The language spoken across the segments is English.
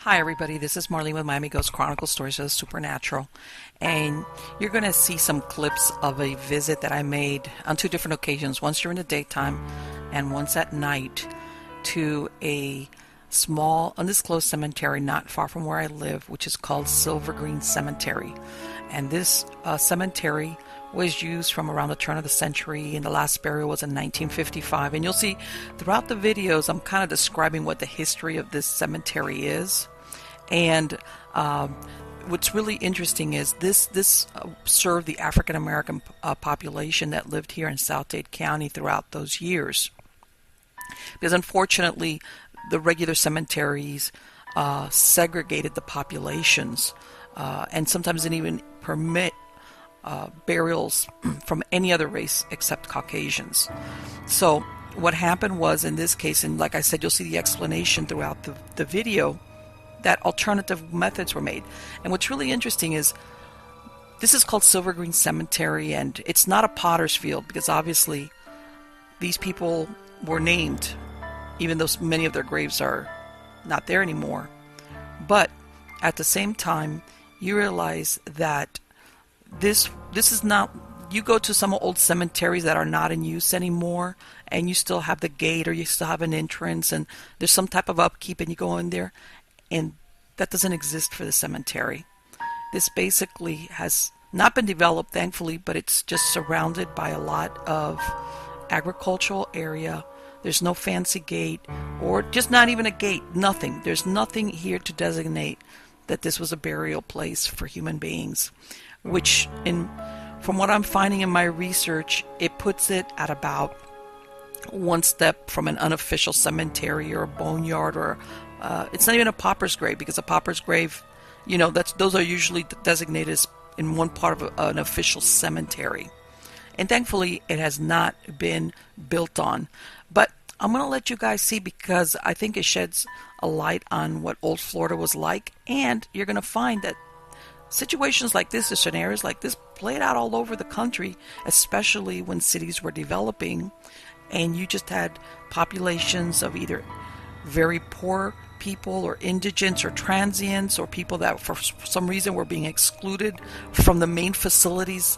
Hi everybody, this is Marlene with Miami Ghost Chronicles, Stories of the Supernatural, and you're going to see some clips of a visit that I made on two different occasions, once during the daytime and once at night, to a small undisclosed cemetery not far from where I live, which is called Silvergreen Cemetery. And this cemetery was used from around the turn of the century, and the last burial was in 1955. And you'll see throughout the videos I'm kind of describing what the history of this cemetery is. And what's really interesting is this served the African American population that lived here in South Dade County throughout those years, because unfortunately the regular cemeteries segregated the populations, and sometimes didn't even permit burials from any other race except Caucasians. So what happened was, in this case, and like I said, you'll see the explanation throughout the video, that alternative methods were made. And what's really interesting is this is called Silvergreen Cemetery, and it's not a potter's field, because obviously these people were named, even though many of their graves are not there anymore. But at the same time, you realize that this is not, you go to some old cemeteries that are not in use anymore, and you still have the gate, or you still have an entrance, and there's some type of upkeep, and you go in there, and that doesn't exist for the cemetery. This basically has not been developed, thankfully, but it's just surrounded by a lot of agricultural area. There's no fancy gate, or just not even a gate, nothing. There's nothing here to designate that this was a burial place for human beings, which, from what I'm finding in my research, it puts it at about one step from an unofficial cemetery or a boneyard, or it's not even a pauper's grave, because a pauper's grave, those are usually designated as in one part of an official cemetery. And thankfully, it has not been built on. But I'm going to let you guys see, because I think it sheds a light on what old Florida was like. And you're going to find that situations like this, or scenarios like this, played out all over the country, especially when cities were developing, and you just had populations of either very poor people, or indigents, or transients, or people that for some reason were being excluded from the main facilities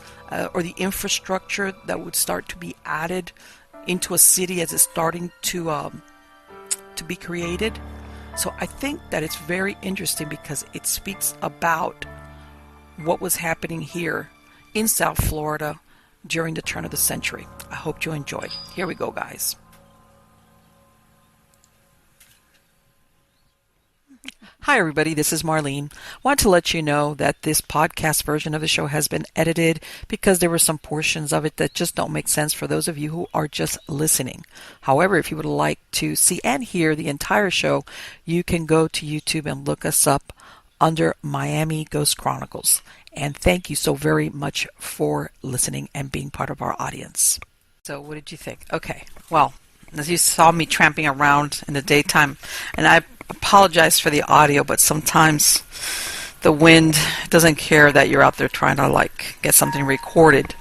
or the infrastructure that would start to be added into a city as it's starting to be created. So I think that it's very interesting, because it speaks about what was happening here in South Florida during the turn of the century. I hope you enjoyed. Here we go, guys. Hi everybody, this is Marlene. Want to let you know that this podcast version of the show has been edited, because there were some portions of it that just don't make sense for those of you who are just listening. However, if you would like to see and hear the entire show, you can go to YouTube and look us up under Miami Ghost Chronicles. And thank you so very much for listening and being part of our audience. So what did you think? Okay, well, as you saw me tramping around in the daytime, and I apologize for the audio, but sometimes the wind doesn't care that you're out there trying to get something recorded.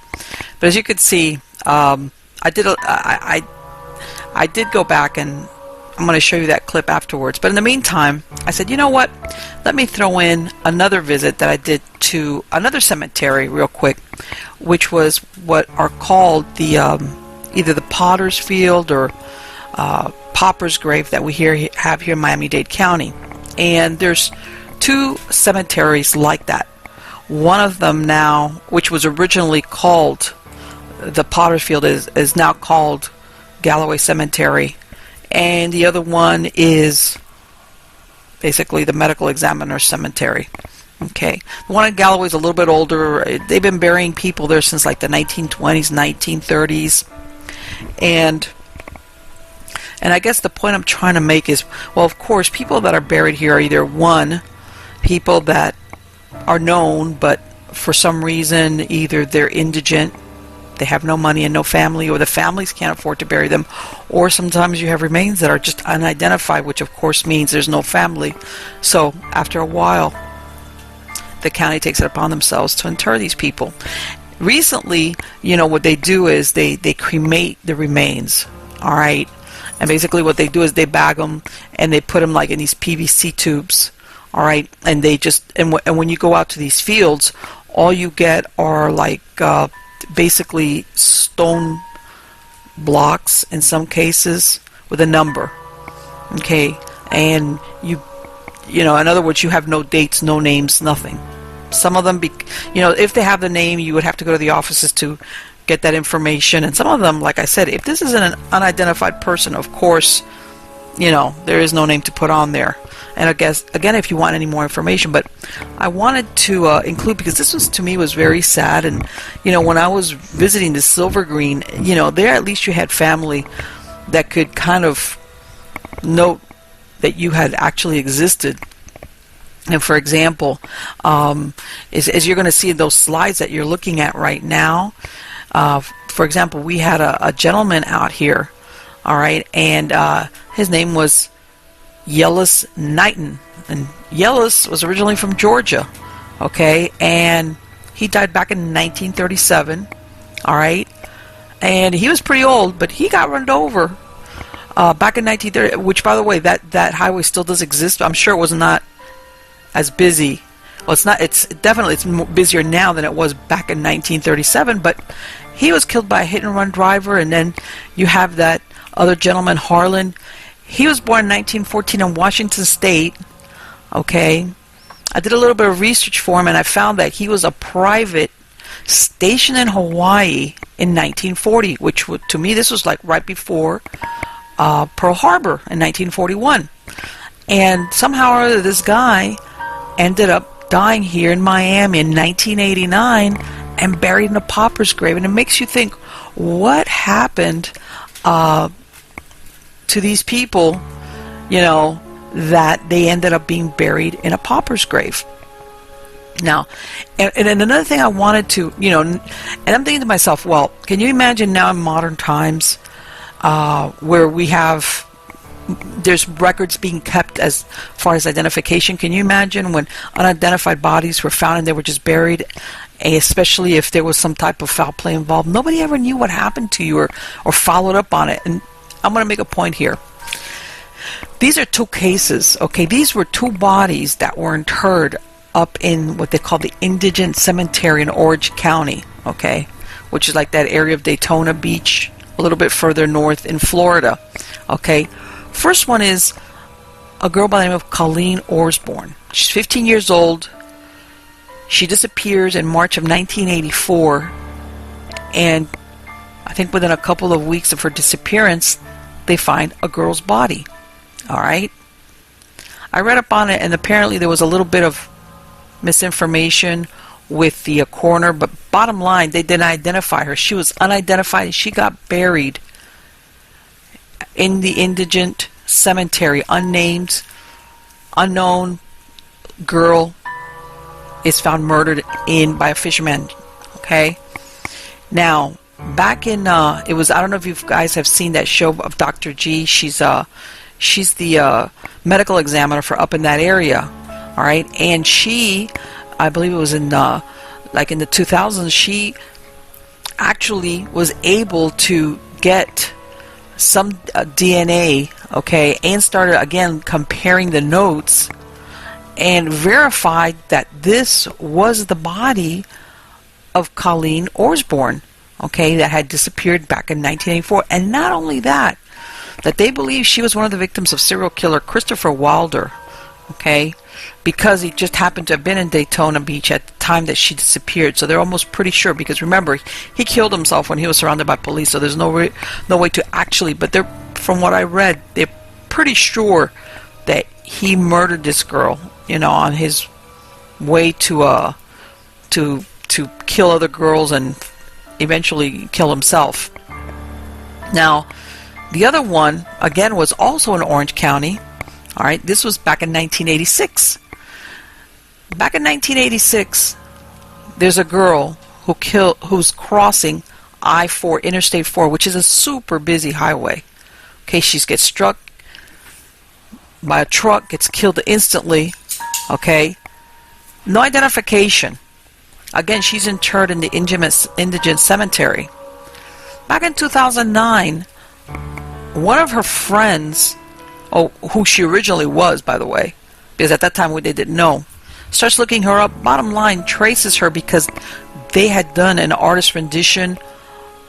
But as you could see, I did go back, and I'm going to show you that clip afterwards. But in the meantime, I said, you know what? Let me throw in another visit that I did to another cemetery real quick, which was what are called the either the Potter's Field or Pauper's Grave that we have here in Miami-Dade County. And there's two cemeteries like that. One of them now, which was originally called the Potter's Field, is now called Galloway Cemetery. And the other one is basically the Medical Examiner Cemetery. Okay, the one at Galloway is a little bit older. They've been burying people there since like the 1920s, 1930s. And I guess the point I'm trying to make is, well, of course, people that are buried here are either, one, people that are known, but for some reason, either they're indigent, they have no money and no family, or the families can't afford to bury them, or sometimes you have remains that are just unidentified, which of course means there's no family. So after a while, the county takes it upon themselves to inter these people. Recently, what they do is they cremate the remains, all right? And basically what they do is they bag them, and they put them in these PVC tubes All right, and they just and when you go out to these fields, all you get are like basically stone blocks in some cases with a number. Okay, and you know, in other words, you have no dates, no names, nothing. Some of them, you know, if they have the name, you would have to go to the offices to get that information. And some of them, like I said, if this is an unidentified person, of course, you know, there is no name to put on there. And I guess, again, if you want any more information, but I wanted to include, because this was, to me, was very sad. And, you know, when I was visiting the Silvergreen, you know, there at least you had family that could kind of note that you had actually existed. And for example, as you're going to see in those slides that you're looking at right now, for example, we had a gentleman out here, all right, and his name was Yellis Knighton, and Yellis was originally from Georgia, okay, and he died back in 1937, all right, and he was pretty old, but he got run over back in 1930, which, by the way, that highway still does exist. I'm sure it was not as busy. Well, it's not. It's definitely busier now than it was back in 1937. But he was killed by a hit-and-run driver, and then you have that other gentleman, Harlan. He was born in 1914 in Washington State. Okay, I did a little bit of research for him, and I found that he was a private stationed in Hawaii in 1940, which to me this was like right before Pearl Harbor in 1941. And somehow or other, this guy ended up dying here in Miami in 1989 and buried in a pauper's grave. And it makes you think, what happened to these people, you know, that they ended up being buried in a pauper's grave. Now, and another thing I wanted to, you know, and I'm thinking to myself, well, can you imagine now in modern times where we have, there's records being kept as far as identification. Can you imagine when unidentified bodies were found and they were just buried, especially if there was some type of foul play involved? Nobody ever knew what happened to you or followed up on it. And I'm going to make a point here. These are two cases, okay? These were two bodies that were interred up in what they call the Indigent Cemetery in Orange County, okay? Which is like that area of Daytona Beach, a little bit further north in Florida, okay? First one is a girl by the name of Colleen Osborne. She's 15 years old. She disappears in March of 1984, and I think within a couple of weeks of her disappearance, they find a girl's body. All right? I read up on it, and apparently there was a little bit of misinformation with the coroner, but bottom line, they didn't identify her. She was unidentified, and she got buried in the Indigent Cemetery. Unnamed, unknown girl is found murdered by a fisherman. Okay? Now, back in, it was, I don't know if you guys have seen that show of Dr. G. She's the medical examiner for up in that area. All right? And she, I believe it was in, like in the 2000s, she actually was able to get some DNA, okay, and started again comparing the notes and verified that this was the body of Colleen Osborne, okay, that had disappeared back in 1984. And not only that, that they believe she was one of the victims of serial killer Christopher Wilder, okay, because he just happened to have been in Daytona Beach at the time that she disappeared. So they're almost pretty sure, because remember, he killed himself when he was surrounded by police, so there's no way to actually, but they're, from what I read, they're pretty sure that he murdered this girl, you know, on his way to kill other girls and eventually kill himself. Now, the other one, again, was also in Orange County. All right, this was back in 1986. Back in 1986, there's a girl who's crossing I-4, Interstate 4, which is a super busy highway. Okay, she gets struck by a truck, gets killed instantly. Okay, no identification. Again, she's interred in the Indigent Cemetery. Back in 2009, one of her friends, who she originally was, by the way, because at that time they didn't know. Starts looking her up. Bottom line, traces her because they had done an artist rendition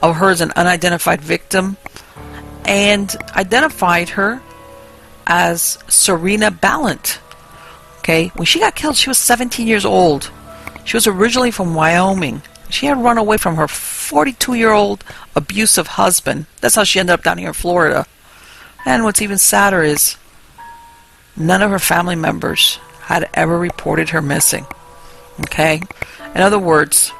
of her as an unidentified victim and identified her as Serena Ballant. Okay, when she got killed, she was 17 years old. She was originally from Wyoming. She had run away from her 42-year-old abusive husband. That's how she ended up down here in Florida. And what's even sadder is none of her family members had ever reported her missing. Okay? In other words,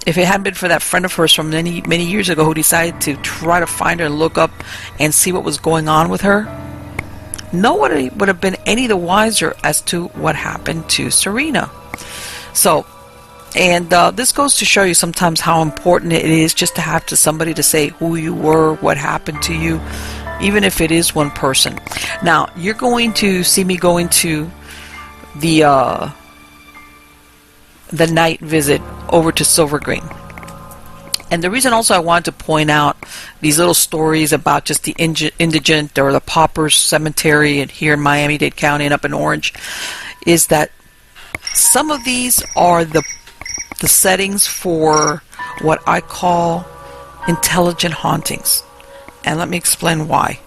if it hadn't been for that friend of hers from many years ago who decided to try to find her and look up and see what was going on with her, nobody would have been any the wiser as to what happened to Serena. So, and this goes to show you sometimes how important it is just to have somebody to say who you were, what happened to you, even if it is one person. Now, you're going to see me go into the night visit over to Silvergreen. And the reason also I wanted to point out these little stories about just the indigent or the Pauper Cemetery and here in Miami-Dade County and up in Orange is that some of these are the settings for what I call intelligent hauntings. And let me explain why.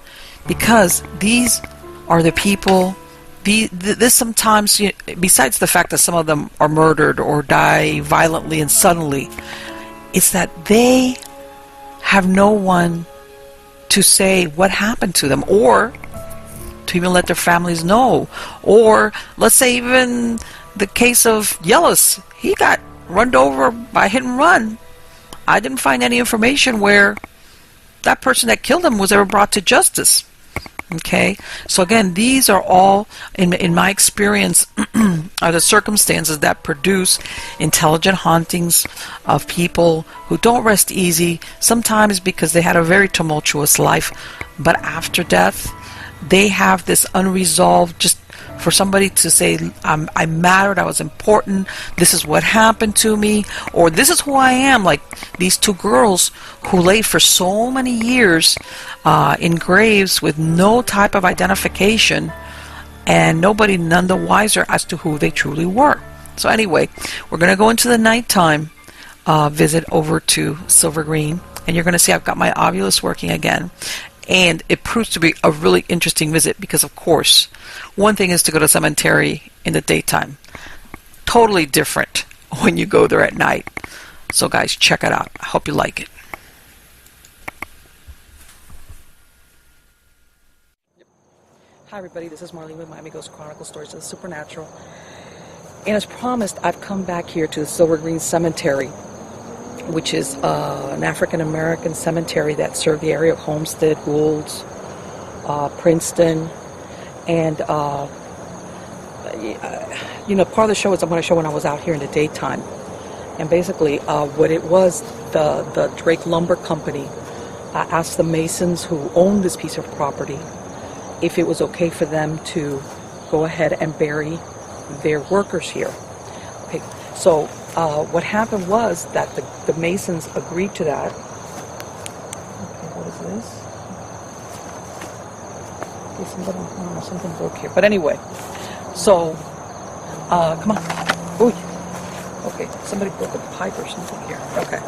Because these are the people, this sometimes, besides the fact that some of them are murdered or die violently and suddenly, it's that they have no one to say what happened to them or to even let their families know. Or let's say even the case of Yellis, he got run over by hit and run. I didn't find any information where that person that killed him was ever brought to justice. Okay, so again, these are all, in my experience, are the circumstances that produce intelligent hauntings of people who don't rest easy, sometimes because they had a very tumultuous life, but after death, they have this unresolved, just for somebody to say, I mattered, I was important, this is what happened to me, or this is who I am, like these two girls who lay for so many years in graves with no type of identification and nobody none the wiser as to who they truly were. So anyway, we're going to go into the nighttime visit over to Silvergreen, and you're going to see I've got my ovilus working again. And it proves to be a really interesting visit because, of course, one thing is to go to a cemetery in the daytime. Totally different when you go there at night. So, guys, check it out. I hope you like it. Hi, everybody. This is Marlene with Miami Ghost Chronicles, Stories of the Supernatural. And as promised, I've come back here to the Silvergreen Cemetery, which is an African-American cemetery that served the area of Homestead, Goulds, Princeton, and, part of the show is I'm going to show when I was out here in the daytime. And basically, what it was, the Drake Lumber Company asked the Masons who owned this piece of property if it was okay for them to go ahead and bury their workers here. Okay, so what happened was that the Masons agreed to that. Okay, what is this? Okay, something broke here. But anyway, so, come on. Ooh. Okay, somebody broke a pipe or something here. Okay,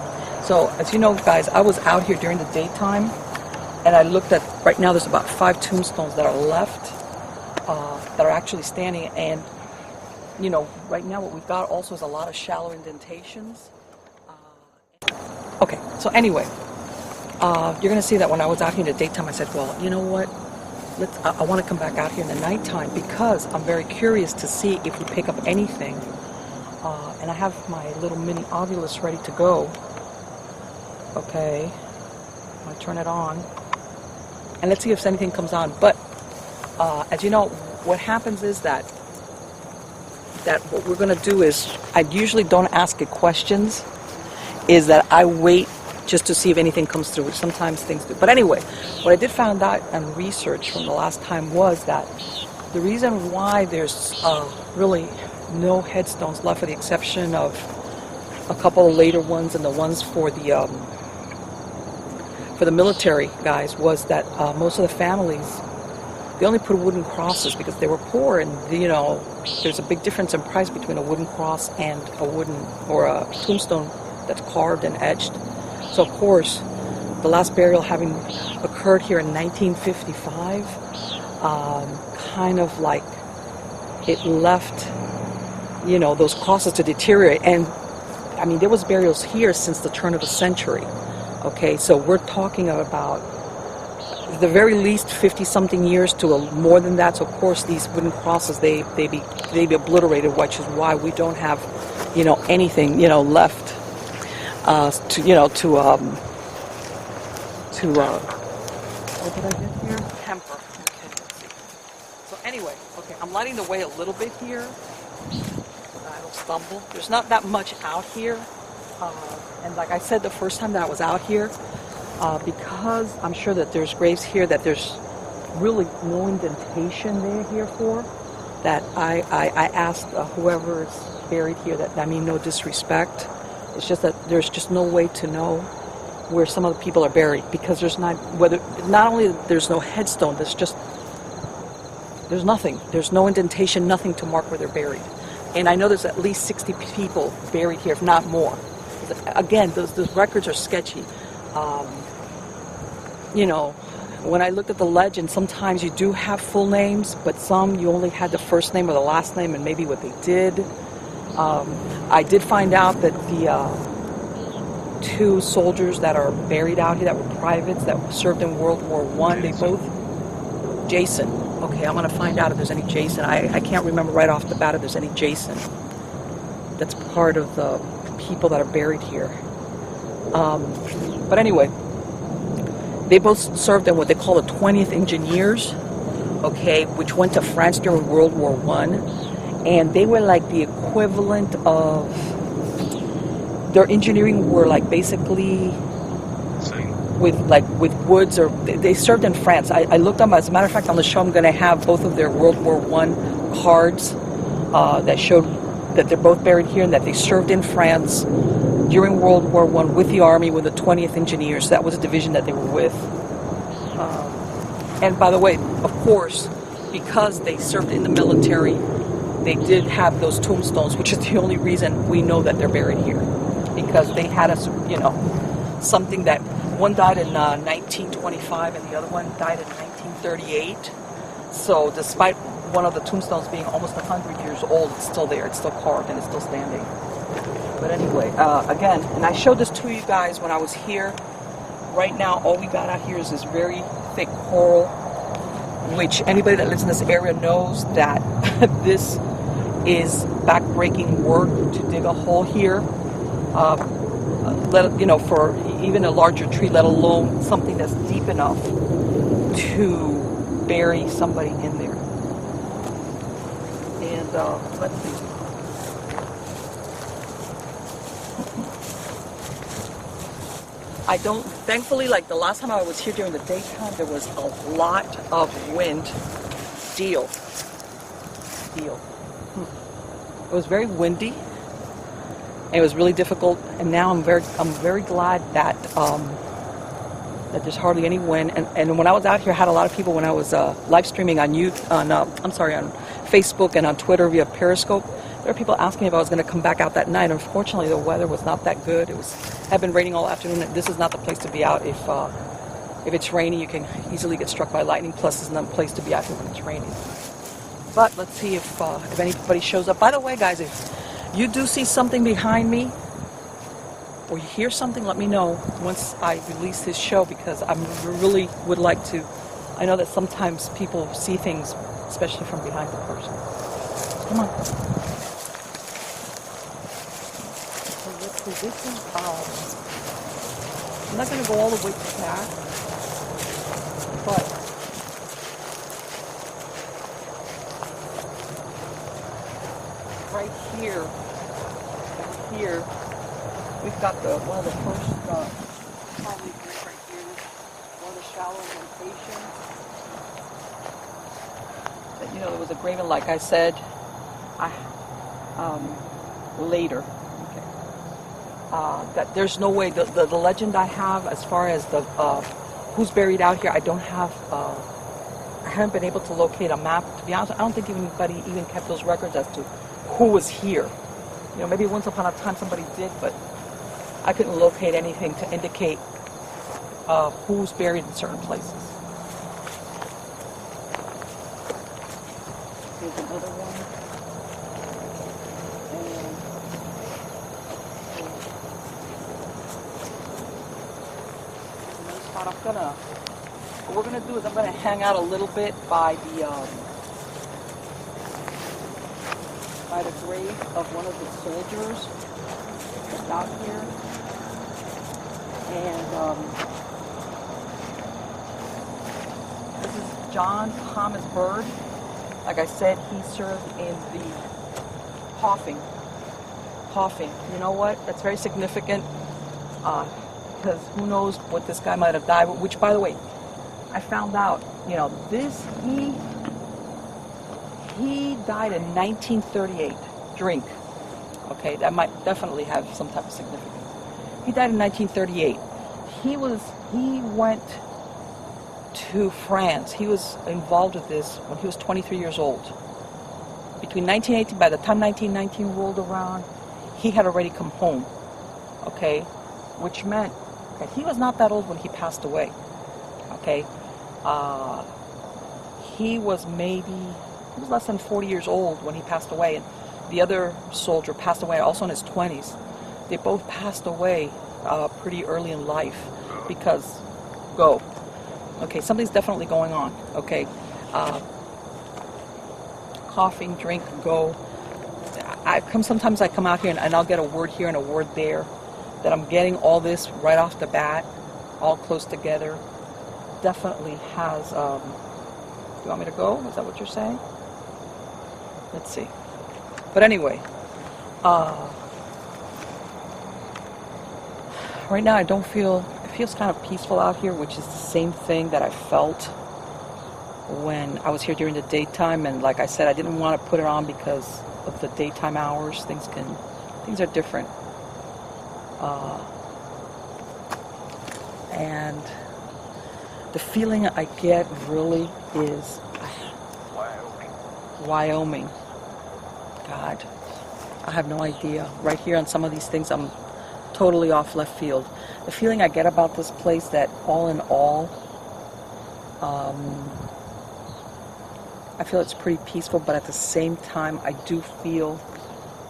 so as you know, guys, I was out here during the daytime, and I looked at, right now there's about 5 tombstones that are left, that are actually standing, and right now what we've got also is a lot of shallow indentations. Okay, so anyway, you're going to see that when I was out here in the daytime, I said, well, you know what? I want to come back out here in the nighttime because I'm very curious to see if we pick up anything. And I have my little mini ovilus ready to go. Okay, I'm going to turn it on. And let's see if anything comes on. But as you know, what happens is that what we're going to do is, I usually don't ask it questions, is that I wait just to see if anything comes through, which sometimes things do. But anyway, what I did find out and research from the last time was that the reason why there's really no headstones left, with the exception of a couple of later ones and the ones for the military guys, was that most of the families they only put wooden crosses because they were poor, and there's a big difference in price between a wooden cross and a wooden or a tombstone that's carved and etched. So of course, the last burial having occurred here in 1955, kind of like it left, those crosses to deteriorate. And I mean, there was burials here since the turn of the century. Okay, so we're talking about the very least 50-something years to more than that. So of course, these wooden crosses they be obliterated, which is why we don't have, anything, left what did I get here? Temper. Okay, let's see. So anyway, okay, I'm lighting the way a little bit here. I don't stumble. There's not that much out here. And like I said the first time that I was out here, because I'm sure that there's graves here that there's really no indentation here for, that I asked whoever is buried here, that I mean no disrespect, it's just that there's just no way to know where some of the people are buried, because there's not only there's no headstone, there's nothing, there's no indentation, nothing to mark where they're buried. And I know there's at least 60 people buried here, if not more. Again, those records are sketchy. When I looked at the legend, sometimes you do have full names, but some you only had the first name or the last name and maybe what they did. I did find out that the two soldiers that are buried out here that were privates that served in World War I, they both... Jason. Okay, I'm going to find out if there's any Jason. I can't remember right off the bat if there's any Jason. That's part of the people that are buried here. But anyway, they both served in what they call the 20th Engineers, okay, which went to France during World War I, and they were like the equivalent of, their engineering were like basically with woods, or they served in France. I looked up, as a matter of fact, on the show I'm going to have both of their World War I cards that showed that they're both buried here and that they served in France during World War I with the Army, with the 20th Engineers. That was a division that they were with. And by the way, of course, because they served in the military, they did have those tombstones, which is the only reason we know that they're buried here. Because they had something that one died in 1925 and the other one died in 1938. So despite one of the tombstones being almost 100 years old, it's still there, it's still carved, and it's still standing. But anyway, again, and I showed this to you guys when I was here. Right now, all we got out here is this very thick coral, which anybody that lives in this area knows that this is back-breaking work to dig a hole here. For even a larger tree, let alone something that's deep enough to bury somebody in there. And let's see. Thankfully, like the last time I was here during the daytime, there was a lot of wind. It was very windy. It was really difficult, and now I'm very glad that that there's hardly any wind. And when I was out here, I had a lot of people when I was live streaming on Facebook and on Twitter via Periscope. There were people asking if I was going to come back out that night. Unfortunately, the weather was not that good. Had been raining all afternoon. This is not the place to be out if it's raining. You can easily get struck by lightning. Plus, it's not a place to be out here when it's raining. But let's see if anybody shows up. By the way, guys, if you do see something behind me, or you hear something, let me know once I release this show, because I really would like to. I know that sometimes people see things, especially from behind the person. Come on. So let's see, this is, I'm not going to go all the way back, but right here, we've got one of the first, probably right here, one of the shallow indentations. That, there was a grave, and like I said, later, okay, that there's no way, the legend I have as far as the who's buried out here, I don't have I haven't been able to locate a map. To be honest, I don't think anybody even kept those records as to who was here. You know, maybe once upon a time somebody did, but I couldn't locate anything to indicate who's buried in certain places. Here's another one. What we're gonna do is I'm gonna hang out a little bit by the grave of one of the soldiers that's out here, and this is John Thomas Bird. Like I said, he served in the Pauper. You know what? That's very significant. Because who knows what this guy might have died with, which, by the way, I found out, you know, he died in 1938. Drink. Okay, that might definitely have some type of significance. He died in 1938. He went to France. He was involved with this when he was 23 years old. Between 1918, by the time 1919 rolled around, he had already come home. Okay, which meant that he was not that old when he passed away. Okay, he was less than 40 years old when he passed away, and the other soldier passed away also in his 20s. They both passed away pretty early in life because okay, something's definitely going on. Okay, coughing, drink, go. Sometimes I come out here and I'll get a word here and a word there. That I'm getting all this right off the bat, all close together, definitely has, you want me to go? Is that what you're saying? Let's see. But anyway, right now it feels kind of peaceful out here, which is the same thing that I felt when I was here during the daytime. And like I said, I didn't want to put it on because of the daytime hours. Things are different. And the feeling I get really is Wyoming. God, I have no idea. Right here on some of these things, I'm totally off left field. The feeling I get about this place, that all in all, I feel it's pretty peaceful, but at the same time, I do feel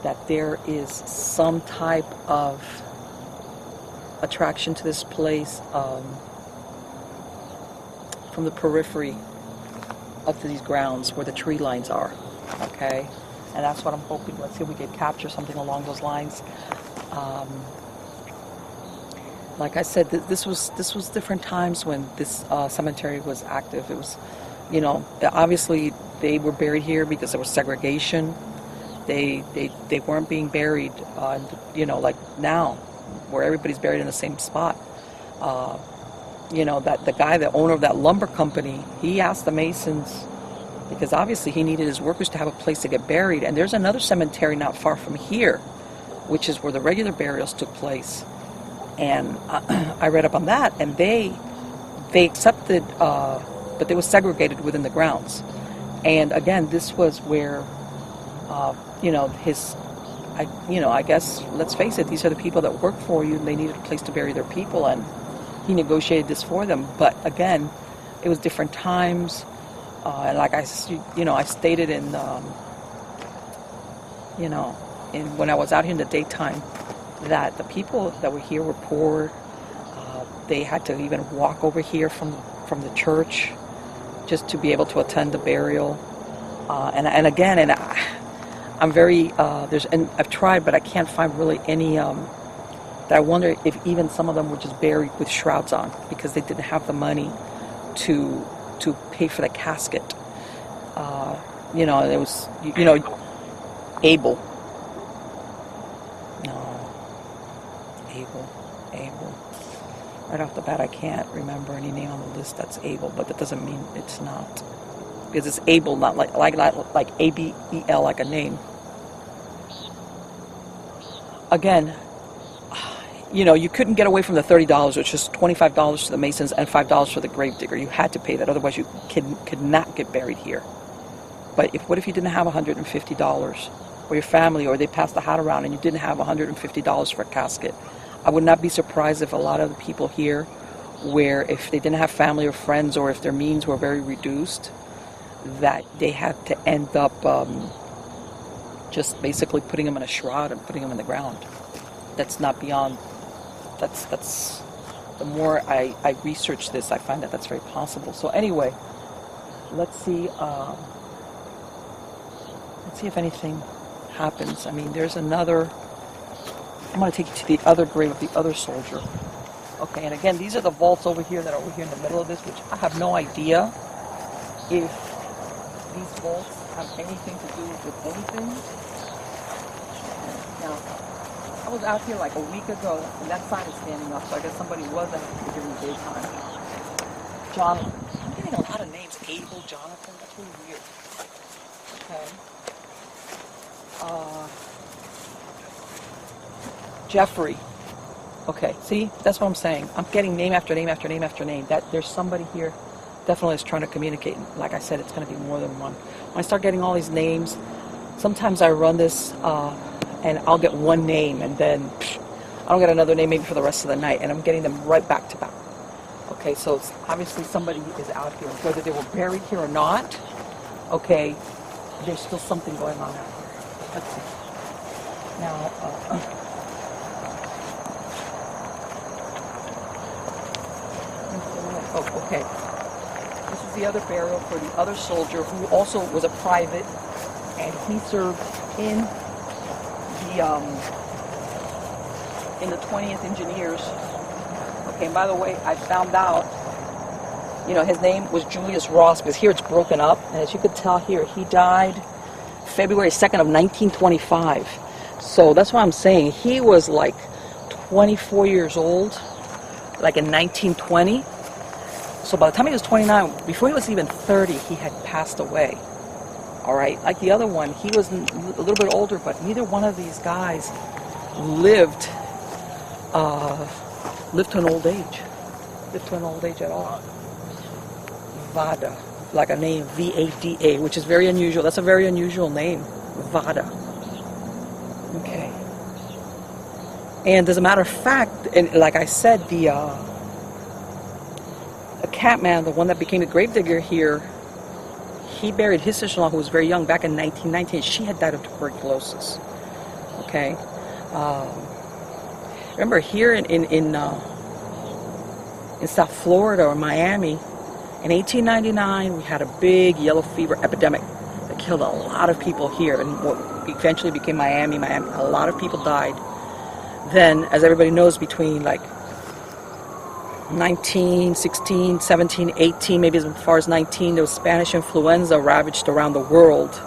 that there is some type of attraction to this place from the periphery up to these grounds where the tree lines are. Okay, and that's what I'm hoping. Let's see if we can capture something along those lines. Like I said, this was different times when this cemetery was active. It was, you know, obviously they were buried here because there was segregation. They weren't being buried, you know, like now, where everybody's buried in the same spot. You know, that the guy, the owner of that lumber company, he asked the Masons, because obviously he needed his workers to have a place to get buried. And there's another cemetery not far from here, which is where the regular burials took place. And I read up on that, and they accepted, but they were segregated within the grounds. And again, this was where, you know, I guess, let's face it, these are the people that work for you, and they needed a place to bury their people, and he negotiated this for them. But again, it was different times, and like I stated in, you know, when I was out here in the daytime, that the people that were here were poor. They had to even walk over here from the church just to be able to attend the burial. And again, I'm very and I've tried, but I can't find really any. That I wonder if even some of them were just buried with shrouds on because they didn't have the money to pay for the casket. You know, it was Abel. Abel. Right off the bat, I can't remember any name on the list that's Abel, but that doesn't mean it's not, because it's Abel, not like ABEL, like a name. Again, you know, you couldn't get away from the $30, which is $25 to the Masons and $5 for the gravedigger. You had to pay that, otherwise you could not get buried here. But what if you didn't have $150, or your family, or they passed the hat around and you didn't have $150 for a casket? I would not be surprised if a lot of the people here, where if they didn't have family or friends, or if their means were very reduced, that they had to end up just basically putting them in a shroud and putting them in the ground. That's not beyond. That's the more I research this, I find that that's very possible. So anyway, let's see if anything happens. I mean, there's another. I'm going to take you to the other grave of the other soldier. Okay, and again, these are the vaults over here that are over here in the middle of this, which I have no idea if these vaults have anything to do with anything. Now, I was out here like a week ago, and that sign is standing up, so I guess somebody was out here during the daytime. Jonathan. I'm getting a lot of names. Abel, Jonathan. That's really weird. Okay. Jeffrey. Okay, see? That's what I'm saying. I'm getting name after name after name after name. That there's somebody here definitely is trying to communicate. Like I said, it's going to be more than one. When I start getting all these names, sometimes I run this and I'll get one name, and then I don't get another name maybe for the rest of the night, and I'm getting them right back to back. Okay, so it's obviously somebody is out here. Whether they were buried here or not, okay, there's still something going on out here. Let's see. Now, oh, okay. This is the other burial for the other soldier who also was a private, and he served in the 20th Engineers. Okay, and by the way, I found out, you know, his name was Julius Ross, because here it's broken up, and as you could tell here, he died February 2nd of 1925. So that's what I'm saying. He was like 24 years old, like in 1920. So by the time he was 29, before he was even 30, he had passed away. All right, like the other one, he was a little bit older, but neither one of these guys lived to an old age. Lived to an old age at all. Vada, like a name, V-A-D-A, which is very unusual. That's a very unusual name, Vada. Okay. And as a matter of fact, and like I said, the Catman, the one that became a gravedigger here, he buried his sister-in-law, who was very young, back in 1919. She had died of tuberculosis. Okay. Remember here in South Florida or Miami, in 1899, we had a big yellow fever epidemic that killed a lot of people here, and what eventually became Miami. A lot of people died. Then, as everybody knows, between like 19, 16, 17, 18, maybe as far as 19, there was Spanish influenza ravaged around the world.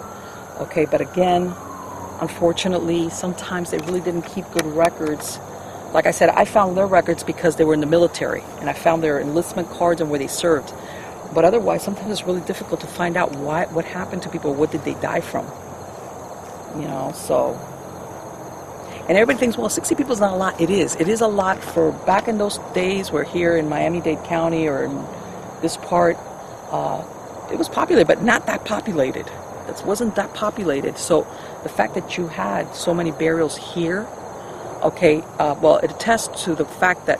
Okay, but again, unfortunately, sometimes they really didn't keep good records. Like I said, I found their records because they were in the military, and I found their enlistment cards and where they served. But otherwise, sometimes it's really difficult to find out what happened to people, what did they die from. You know, so... And everybody thinks, well, 60 people is not a lot. It is. It is a lot for back in those days where here in Miami-Dade County or in this part, it was populated, but not that populated. It wasn't that populated. So the fact that you had so many burials here, okay, well, it attests to the fact that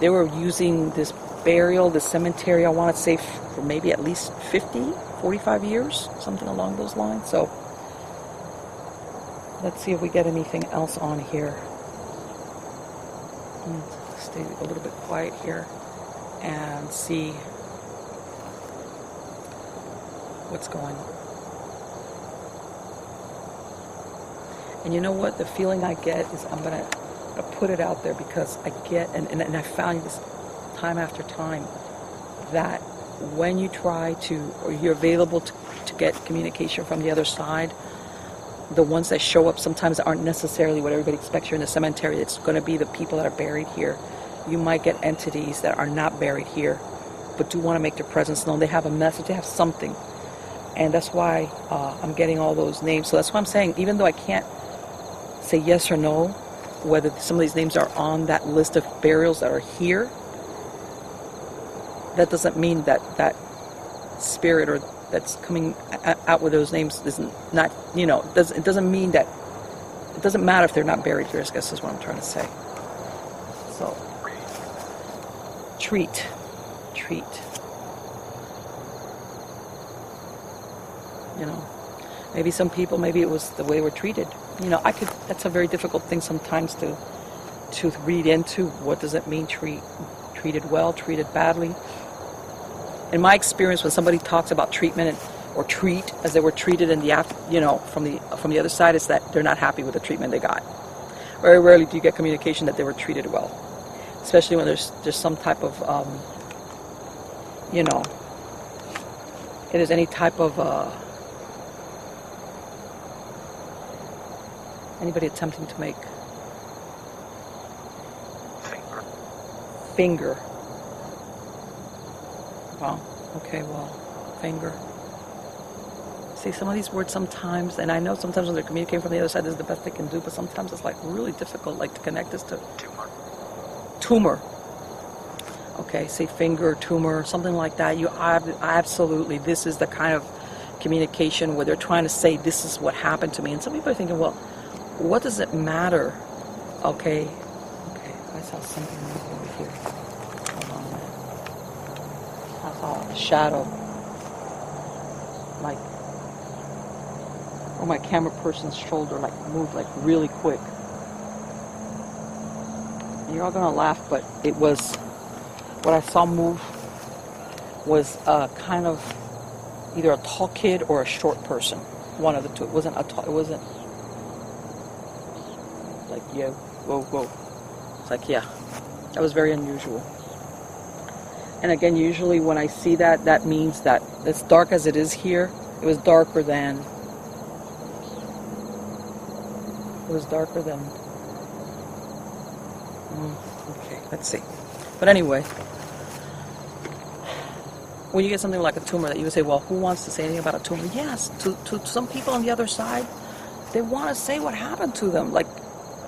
they were using this burial, this cemetery, I want to say, for maybe at least 50, 45 years, something along those lines. So let's see if we get anything else on here. Let's stay a little bit quiet here and see what's going on. And you know what? The feeling I get is I'm gonna put it out there, because I get, and I found this time after time, that when you try to, or you're available to get communication from the other side, the ones that show up sometimes aren't necessarily what everybody expects. You're in the cemetery. It's going to be the people that are buried here. You might get entities that are not buried here, but do want to make their presence known. They have a message. They have something. And that's why I'm getting all those names. So that's why I'm saying, even though I can't say yes or no, whether some of these names are on that list of burials that are here, that doesn't mean that that spirit or that's coming out with those names is not, you know, it doesn't mean that, it doesn't matter if they're not buried here, I guess is what I'm trying to say. So, treat. You know, maybe some people, maybe it was the way we're treated. You know, that's a very difficult thing sometimes to read into. What does it mean, treated well, treated badly? In my experience, when somebody talks about treatment or treat as they were treated in the, you know, from the other side, is that they're not happy with the treatment they got. Very rarely do you get communication that they were treated well, especially when there's some type of, you know, it is any type of anybody attempting to make finger. Well, okay, well, finger. See, some of these words sometimes, and I know sometimes when they're communicating from the other side, this is the best they can do, but sometimes it's like really difficult, like to connect this to tumor. Okay, say finger, tumor, something like that. You absolutely, this is the kind of communication where they're trying to say, this is what happened to me. And some people are thinking, well, what does it matter? Okay, I saw something over here. Hold on a minute. I saw a shadow, like, on my camera person's shoulder, like moved like really quick. You're all gonna laugh, but it was, what I saw move was kind of either a tall kid or a short person. One of the two. It wasn't like, yeah, whoa. It's like, yeah, that was very unusual. And again, usually when I see that, that means that as dark as it is here, it was darker than, okay, let's see. But anyway, when you get something like a tumor that you would say, well, who wants to say anything about a tumor? Yes, to some people on the other side, they want to say what happened to them. Like,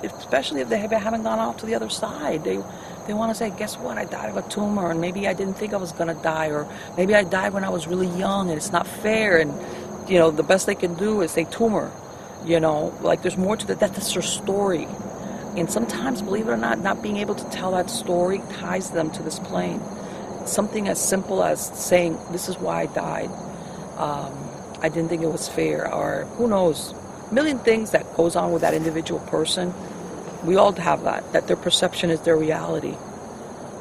especially if they haven't gone off to the other side. They want to say, guess what, I died of a tumor, and maybe I didn't think I was going to die, or maybe I died when I was really young, and it's not fair, and, you know, the best they can do is say tumor. You know, like there's more to that. That's their story. And sometimes, believe it or not being able to tell that story ties them to this plane. Something as simple as saying, this is why I died. I didn't think it was fair, or who knows, a million things that goes on with that individual person. We all have that their perception is their reality.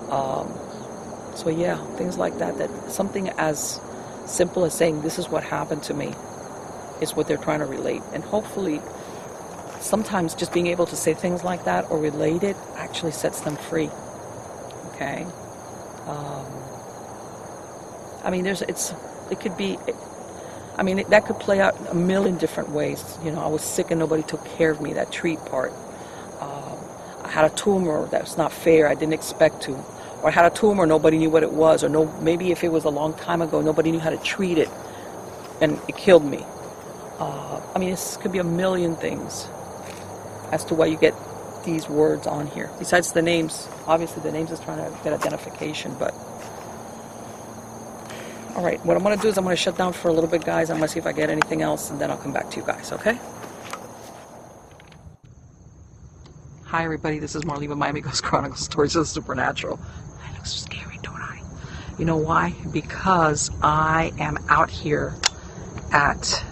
So yeah, things like that something as simple as saying, this is what happened to me, is what they're trying to relate. And hopefully, sometimes just being able to say things like that or relate it actually sets them free. Okay? I mean, that could play out a million different ways. You know, I was sick and nobody took care of me, that treat part. I had a tumor that's not fair, I didn't expect to. Or I had a tumor, nobody knew what it was. Or maybe if it was a long time ago, nobody knew how to treat it, and it killed me. I mean, this could be a million things as to why you get these words on here. Besides the names, obviously the names is trying to get identification, but... Alright, what I'm going to do is I'm going to shut down for a little bit, guys. I'm going to see if I get anything else, and then I'll come back to you guys, okay? Hi, everybody. This is Marlene with Miami Ghost Chronicles, Stories of the Supernatural. I look so scary, don't I? You know why? Because I am out here at...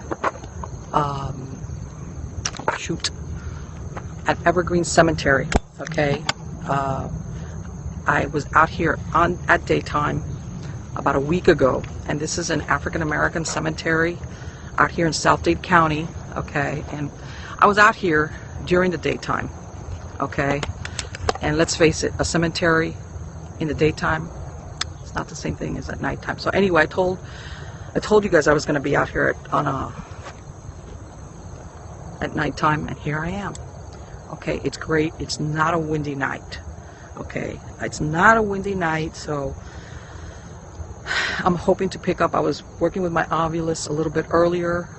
at Silvergreen Cemetery, okay? I was out here at daytime about a week ago, and this is an African American cemetery out here in South Dade County, okay? And I was out here during the daytime, okay? And let's face it, a cemetery in the daytime, it's not the same thing as at nighttime. So anyway, I told you guys I was going to be out here at nighttime, and here I am. Okay, it's great. It's not a windy night. Okay, it's not a windy night, so I'm hoping to pick up. I was working with my ovilus a little bit earlier.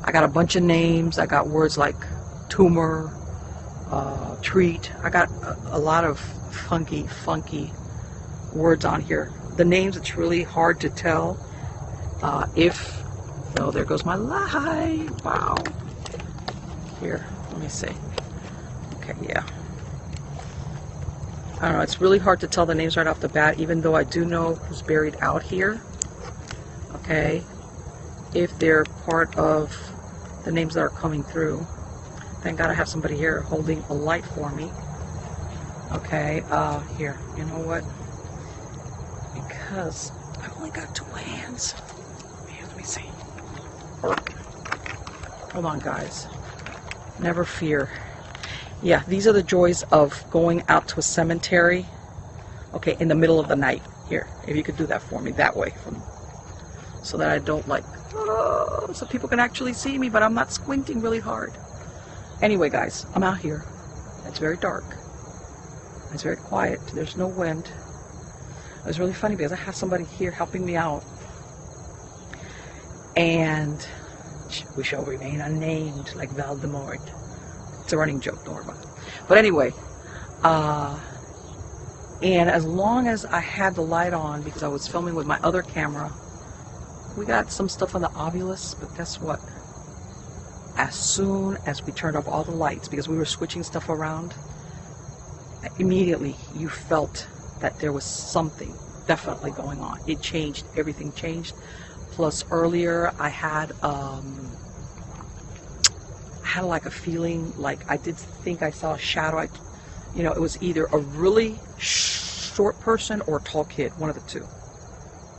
I got a bunch of names. I got words like tumor, treat. I got a lot of funky words on here. The names, it's really hard to tell. Oh, there goes my light. Wow. Here, let me see. Okay, yeah. I don't know, it's really hard to tell the names right off the bat, even though I do know who's buried out here. Okay. If they're part of the names that are coming through. Thank God I have somebody here holding a light for me. Okay, here, you know what? Because I've only got 2 hands. Here, let me see. Hold on, guys. Never fear. Yeah, these are the joys of going out to a cemetery, okay, in the middle of the night. Here, if you could do that for me that way, so that I don't like, so people can actually see me, but I'm not squinting really hard. Anyway, guys, I'm out here. It's very dark. It's very quiet. There's no wind. It was really funny because I have somebody here helping me out. And we shall remain unnamed, like Voldemort. It's a running joke, don't worry about it. But anyway, and as long as I had the light on, because I was filming with my other camera, we got some stuff on the ovilus, but guess what? As soon as we turned off all the lights, because we were switching stuff around, immediately you felt that there was something definitely going on. It changed. Everything changed. Plus earlier I had like a feeling like I did think I saw a shadow. It was either a really short person or a tall kid, one of the two.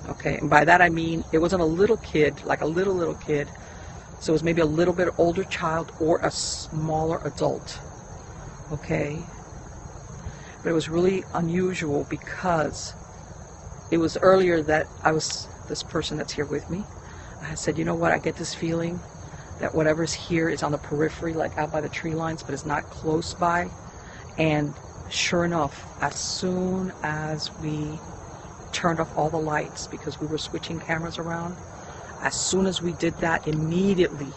Okay, and by that I mean it wasn't a little kid, like a little kid. So it was maybe a little bit older child or a smaller adult. Okay, but it was really unusual because it was earlier that this person that's here with me, I said, you know what, I get this feeling that whatever's here is on the periphery, like out by the tree lines, but it's not close by. And sure enough, as soon as we turned off all the lights, because we were switching cameras around, as soon as we did that, immediately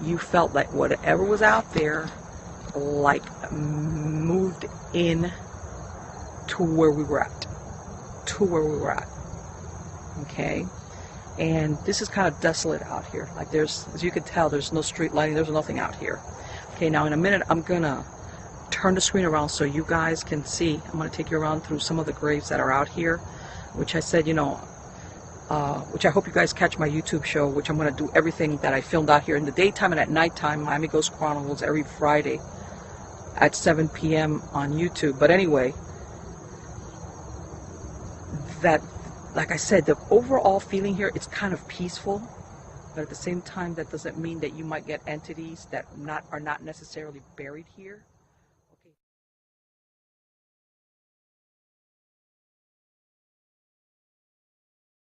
you felt like whatever was out there like moved in to where we were at. Okay, and this is kind of desolate out here. Like as you can tell, there's no street lighting, there's nothing out here. Okay, now in a minute I'm gonna turn the screen around so you guys can see. I'm gonna take you around through some of the graves that are out here, which I said, which I hope you guys catch my YouTube show, which I'm gonna do everything that I filmed out here in the daytime and at nighttime. Miami Ghost Chronicles every Friday at 7 p.m. on YouTube. But anyway, like I said, the overall feeling here, it's kind of peaceful, but at the same time, that doesn't mean that you might get entities that are not necessarily buried here.